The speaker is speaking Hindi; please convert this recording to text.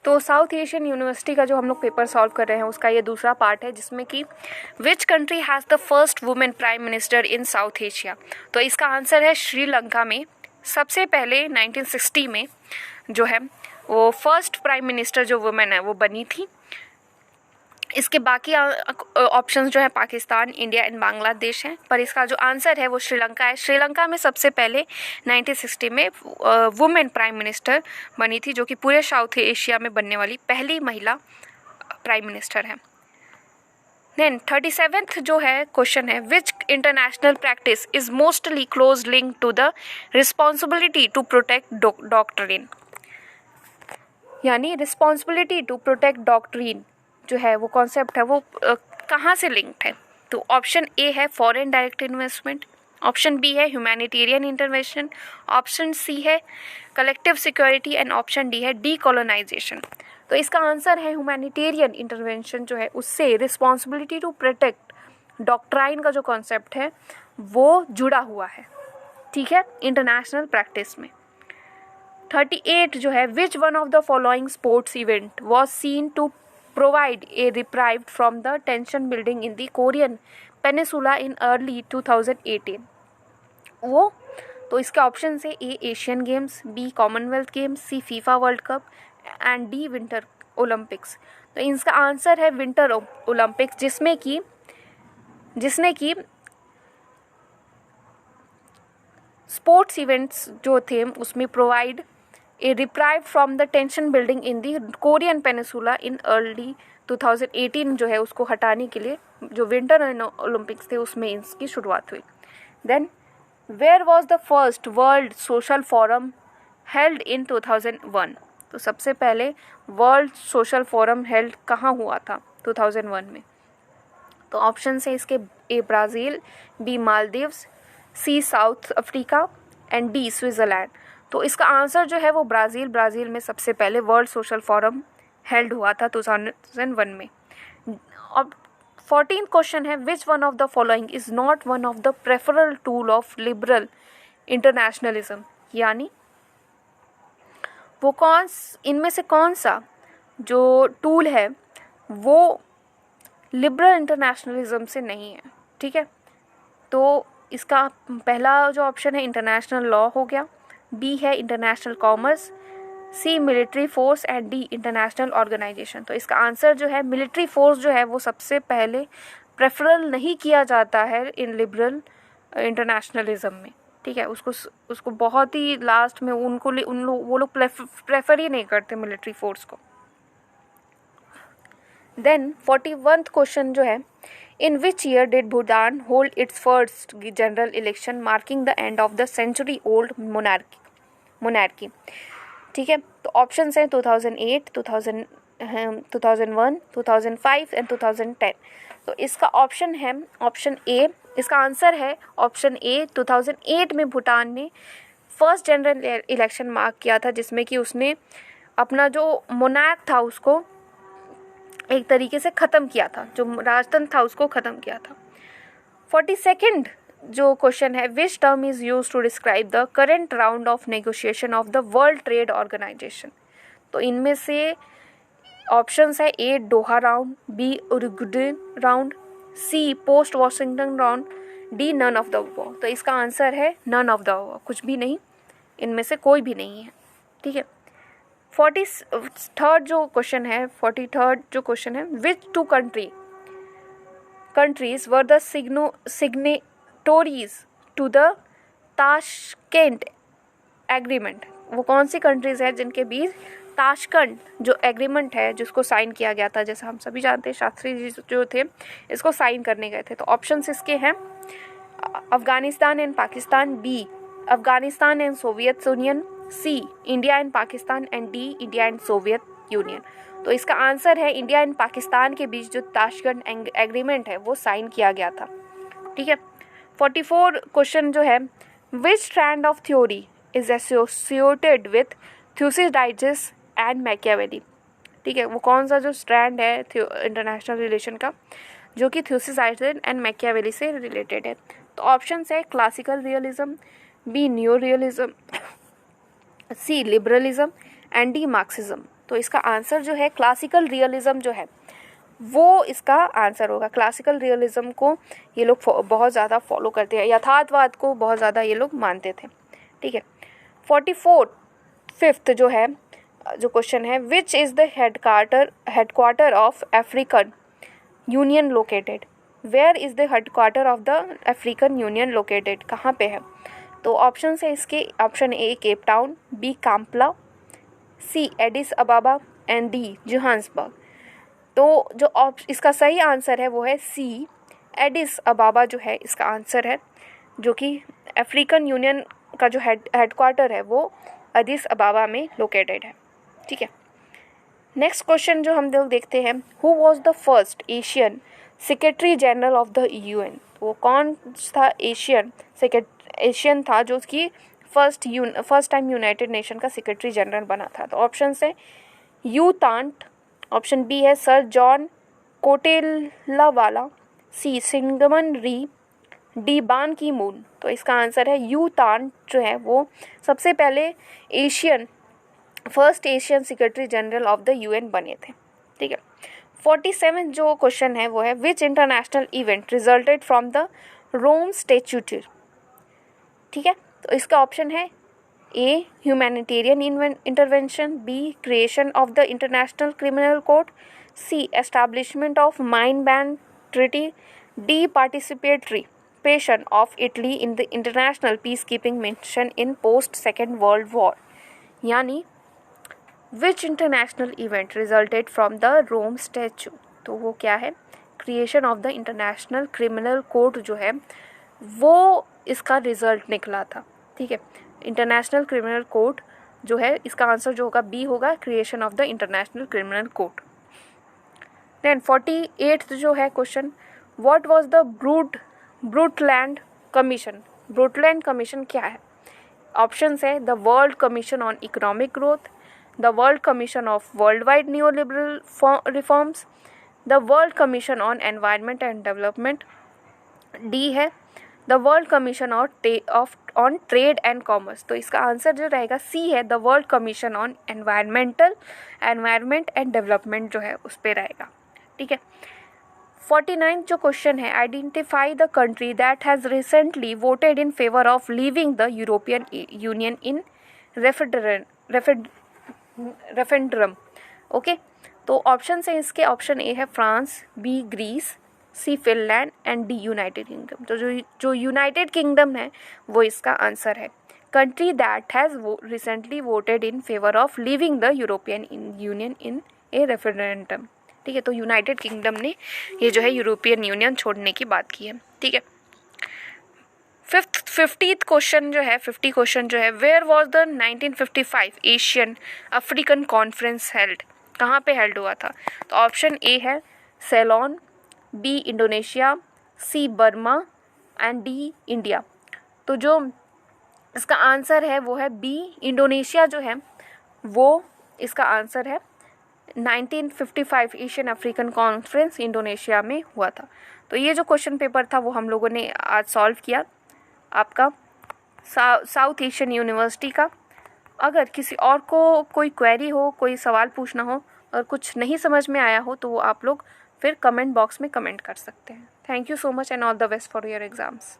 तो साउथ एशियन यूनिवर्सिटी का जो हम लोग पेपर सॉल्व कर रहे हैं उसका ये दूसरा पार्ट है, जिसमें कि which country has the first women prime minister in south Asia. तो इसका आंसर है श्रीलंका में सबसे पहले 1960 में जो है वो फर्स्ट प्राइम मिनिस्टर जो वुमेन है वो बनी थी। इसके बाकी ऑप्शंस जो है पाकिस्तान, इंडिया एंड बांग्लादेश हैं, पर इसका जो आंसर है वो श्रीलंका है। श्रीलंका में सबसे पहले 1960 में वुमेन प्राइम मिनिस्टर बनी थी, जो कि पूरे साउथ एशिया में बनने वाली पहली महिला प्राइम मिनिस्टर है। देन 37th जो है क्वेश्चन है, which international practice is mostly close link to the responsibility to protect doctrine. यानी रिस्पॉन्सिबिलिटी टू प्रोटेक्ट डॉक्ट्रिन जो है वो कॉन्सेप्ट है वो कहाँ से लिंक्ड है। तो ऑप्शन ए है foreign direct investment, option B है ह्यूमैनिटेरियन इंटरवेंशन, ऑप्शन सी है collective security and option D है डीकोलोनाइजेशन। तो इसका आंसर है ह्यूमैनिटेरियन इंटरवेंशन जो है उससे रिस्पॉन्सिबिलिटी टू प्रोटेक्ट डॉक्ट्राइन का जो कॉन्सेप्ट है वो जुड़ा हुआ है, ठीक है, इंटरनेशनल प्रैक्टिस में। 38 जो है, which one of the following sports event was seen to provide a reprieve from the tension building in the Korean Peninsula in early 2018। वो तो इसके ऑप्शन है A Asian games, B Commonwealth games, C FIFA World Cup and D winter Olympics. तो इसका आंसर है विंटर ओलंपिक्स, जिसने की स्पोर्ट्स इवेंट्स जो थे उसमें provide a reprieve from the tension building in the Korean Peninsula in early 2018 जो है उसको हटाने के लिए जो विंटर ओलंपिक्स थे उसमें इसकी शुरुआत हुई। Then where was the first world social forum held in 2001। तो सबसे पहले वर्ल्ड सोशल फोरम हेल्ड कहाँ हुआ था 2001 में। तो ऑप्शन है इसके A Brazil, B Maldives, C South Africa and D Switzerland. तो इसका आंसर जो है वो ब्राज़ील में सबसे पहले वर्ल्ड सोशल फोरम हेल्ड हुआ था 2001 में। अब 14th क्वेश्चन है, which one of the following is not one of the preferral tool of liberal internationalism. यानी वो इनमें से कौन सा जो टूल है वो लिबरल इंटरनेशनलिज्म से नहीं है, ठीक है। तो इसका पहला जो ऑप्शन है इंटरनेशनल लॉ हो गया, बी है international commerce, C military force and D international organisation. तो इसका आंसर जो है मिलिट्री फोर्स जो है वो सबसे पहले प्रेफरल नहीं किया जाता है इन लिबरल इंटरनेशनलिज्म में, ठीक है। उसको बहुत ही लास्ट में वो लोग प्रेफर ही नहीं करते मिलिट्री फोर्स को। देन 41th क्वेश्चन जो है, in which year did Bhutan hold its first general election marking the end of the century old monarchy. ठीक है, तो ऑप्शन हैं 2008, 2001, 2005 एंड 2010। तो इसका ऑप्शन है ऑप्शन ए, इसका आंसर है ऑप्शन ए। 2008 में भूटान ने फर्स्ट जनरल इलेक्शन मार्क किया था, जिसमें कि उसने अपना जो मोनार्क था उसको एक तरीके से ख़त्म किया था, जो राजतंत्र था उसको ख़त्म किया था। 42nd जो क्वेश्चन है, which term is use to describe the current round of negotiation of the World Trade Organization. तो इनमें से ऑप्शंस है A Doha round, B Uruguay round, C post Washington round, D none of the above. तो इसका आंसर है नन ऑफ द अबव, कुछ भी नहीं, इनमें से कोई भी नहीं है। ठीक है, 43rd जो क्वेश्चन है, 43rd जो क्वेश्चन है, which two countries were the signatories to the Tashkent agreement. वो कौन सी कंट्रीज है जिनके बीच ताशकंद जो एग्रीमेंट है जिसको साइन किया गया था, जैसा हम सभी जानते हैं शास्त्री जी जो थे इसको साइन करने गए थे। तो ऑप्शंस इसके हैं Afghanistan and Pakistan, B Afghanistan and Soviet Union, C India and Pakistan and D India and Soviet Union. तो इसका आंसर है इंडिया एंड पाकिस्तान के बीच जो ताशकंद एग्रीमेंट है वो साइन किया गया था। ठीक है, 44 क्वेश्चन जो है, which strand of theory is associated with Thucydides and Machiavelli. ठीक है, वो कौन सा जो स्ट्रैंड है इंटरनेशनल रिलेशन का जो कि थ्यूसिडाइड्स एंड मैकियावेली से रिलेटेड है। तो ऑप्शन है classical realism, B new realism, C liberalism and D Marxism. तो इसका आंसर जो है क्लासिकल रियलिज्म जो है वो इसका आंसर होगा। क्लासिकल रियलिज्म को ये लोग बहुत ज़्यादा फॉलो करते हैं, यथार्थवाद को बहुत ज़्यादा ये लोग मानते थे। ठीक है, 45th जो है जो क्वेश्चन है, which is the headquarter of African Union located. Where is the headquarter of the African Union located, कहाँ पे है? तो ऑप्शन है इसके, option A Cape Town, B Kampala, C Addis Ababa and D Johannesburg. तो जो इसका सही आंसर है वो है सी एडिस अबाबा जो है इसका आंसर है, जो कि अफ्रीकन यूनियन का जो हेडक्वार्टर है वो एडिस अबाबा में लोकेटेड है। ठीक है, नेक्स्ट क्वेश्चन जो हम लोग देखते हैं, who was the first Asian secretary general of the UN. वो कौन था एशियन था जो उसकी फर्स्ट टाइम यूनाइटेड नेशन का सेक्रेटरी जनरल बना था? तो ऑप्शन है यू तांट, ऑप्शन बी है सर जॉन कोटेलावाला, सी सिंगमन री, डी बान की मून। तो इसका आंसर है यू तांट जो है वो सबसे पहले first Asian secretary general of the UN बने थे। ठीक है, 47 जो क्वेश्चन है वो है, which international event resulted from the Rome statute. ठीक है, तो इसका ऑप्शन है A humanitarian intervention, B creation of the International Criminal Court, C establishment of mine ban treaty, D participation of Italy in the international peace keeping mission in post Second World War. यानी which international event resulted from the Rome statue, तो वो क्या है? Creation of the International Criminal Court जो है वो इसका रिजल्ट निकला था। ठीक है, इंटरनेशनल क्रिमिनल कोर्ट जो है इसका आंसर जो होगा बी होगा, creation of the International Criminal Court. Then 48 जो है question, what was the Brundtland Commission. Brundtland Commission क्या है? ऑप्शंस है the World Commission on Economic Growth, the World Commission of world wide new liberal reforms, the World Commission on Environment and Development, D है the World Commission on Trade and Commerce. तो इसका आंसर जो रहेगा सी है, the World Commission on Environment and development जो है उस पर रहेगा। ठीक है, 49 जो क्वेश्चन है, identify the country that has recently voted in favour of leaving the European Union in referendum. Okay, तो ऑप्शन है इसके, ऑप्शन ए है France, B Greece, C Finland and D United Kingdom. तो जो यूनाइटेड किंगडम है वो इसका आंसर है, country that has recently voted in favour of leaving the European Union in a referendum. ठीक है, तो यूनाइटेड किंगडम ने ये जो है यूरोपियन यूनियन छोड़ने की बात की है। ठीक है, 50th क्वेश्चन जो है, 50 क्वेश्चन जो है, where was the 1955 Asian African conference held. कहाँ पे हेल्ड हुआ था? तो ऑप्शन ए है Ceylon, B Indonesia, C Burma and D India. तो जो इसका आंसर है वो है बी इंडोनेशिया जो है वो इसका आंसर है। 1955 एशियन अफ्रीकन कॉन्फ्रेंस इंडोनेशिया में हुआ था। तो ये जो क्वेश्चन पेपर था वो हम लोगों ने आज सॉल्व किया आपका साउथ एशियन यूनिवर्सिटी का। अगर किसी और को कोई क्वेरी हो, कोई सवाल पूछना हो और कुछ नहीं समझ में आया हो तो वो आप लोग फिर कमेंट बॉक्स में कमेंट कर सकते हैं। Thank you so much and all the best for your exams.